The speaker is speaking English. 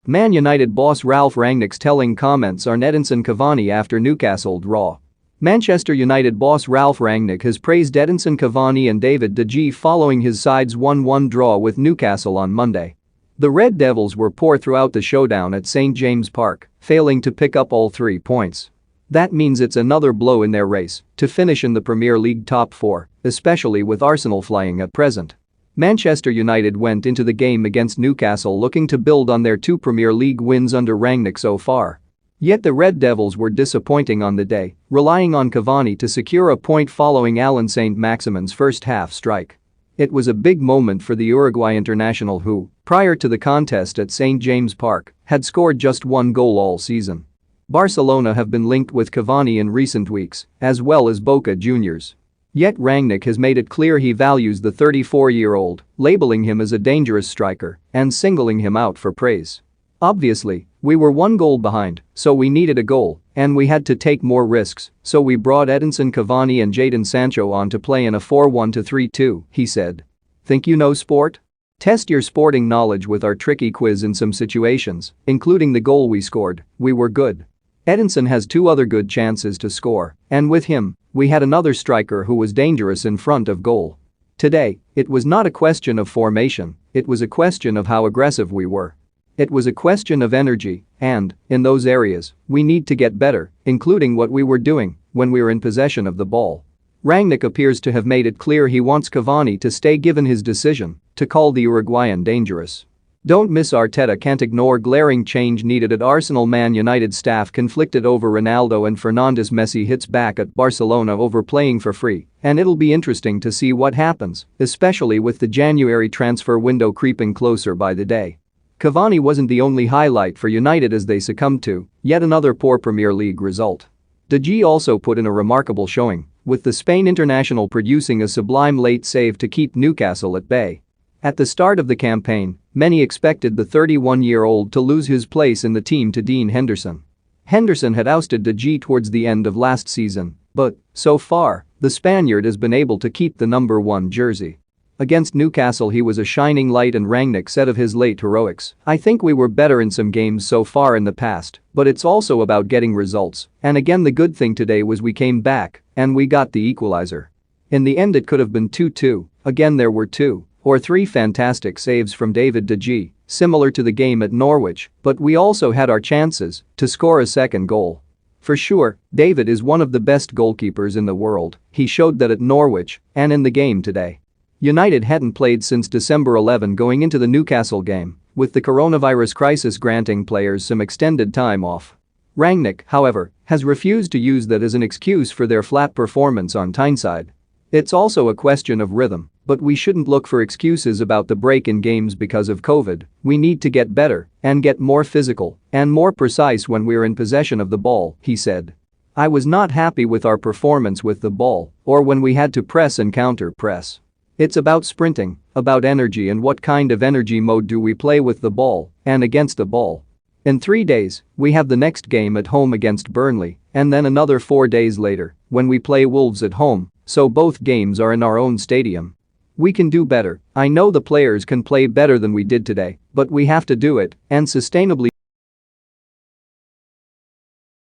Man United boss Ralf Rangnick's telling comments on Edinson Cavani after Newcastle draw. Manchester United boss Ralf Rangnick has praised Edinson Cavani and David De Gea following his side's 1-1 draw with Newcastle on Monday. The Red Devils were poor throughout the showdown at St James Park, failing to pick up all 3 points. That means it's another blow in their race to finish in the Premier League top 4, especially with Arsenal flying at present. Manchester United went into the game against Newcastle looking to build on their 2 Premier League wins under Rangnick so far. Yet the Red Devils were disappointing on the day, relying on Cavani to secure a point following Alan Saint-Maximin's first-half strike. It was a big moment for the Uruguay international who, prior to the contest at St James Park, had scored just 1 goal all season. Barcelona have been linked with Cavani in recent weeks, as well as Boca Juniors. Yet Rangnick has made it clear he values the 34-year-old, labeling him as a dangerous striker and singling him out for praise. Obviously, we were 1 goal behind, so we needed a goal, and we had to take more risks, so we brought Edinson Cavani and Jadon Sancho on to play in a 4-1-3-2, he said. Think you know sport? Test your sporting knowledge with our tricky quiz in some situations, including the goal we scored. We were good. Edinson has 2 other good chances to score, and with him, we had another striker who was dangerous in front of goal. Today, it was not a question of formation, it was a question of how aggressive we were. It was a question of energy, and, in those areas, we need to get better, including what we were doing when we were in possession of the ball. Rangnick appears to have made it clear he wants Cavani to stay given his decision to call the Uruguayan dangerous. Don't miss Arteta can't ignore glaring change needed at Arsenal. Man United staff conflicted over Ronaldo and Fernandes. Messi hits back at Barcelona over playing for free, and it'll be interesting to see what happens, especially with the January transfer window creeping closer by the day. Cavani wasn't the only highlight for United as they succumbed to yet another poor Premier League result. De Gea also put in a remarkable showing, with the Spain international producing a sublime late save to keep Newcastle at bay. At the start of the campaign, many expected the 31-year-old to lose his place in the team to Dean Henderson. Henderson had ousted De Gea towards the end of last season, but, so far, the Spaniard has been able to keep the number 1 jersey. Against Newcastle he was a shining light, and Rangnick said of his late heroics, "I think we were better in some games so far in the past, but it's also about getting results, and again the good thing today was we came back and we got the equalizer. In the end it could have been 2-2, again there were 2 or 3 fantastic saves from David De Gea, similar to the game at Norwich, but we also had our chances to score a second goal. For sure, David is one of the best goalkeepers in the world, he showed that at Norwich and in the game today." United hadn't played since December 11 going into the Newcastle game, with the coronavirus crisis granting players some extended time off. Rangnick, however, has refused to use that as an excuse for their flat performance on Tyneside. It's also a question of rhythm, but we shouldn't look for excuses about the break in games because of COVID. We need to get better and get more physical and more precise when we're in possession of the ball, he said. "I was not happy with our performance with the ball or when we had to press and counter-press. It's about sprinting, about energy, and what kind of energy mode do we play with the ball and against the ball. In 3 days, we have the next game at home against Burnley, and then another 4 days later when we play Wolves at home, so both games are in our own stadium. We can do better. I know the players can play better than we did today, but we have to do it and sustainably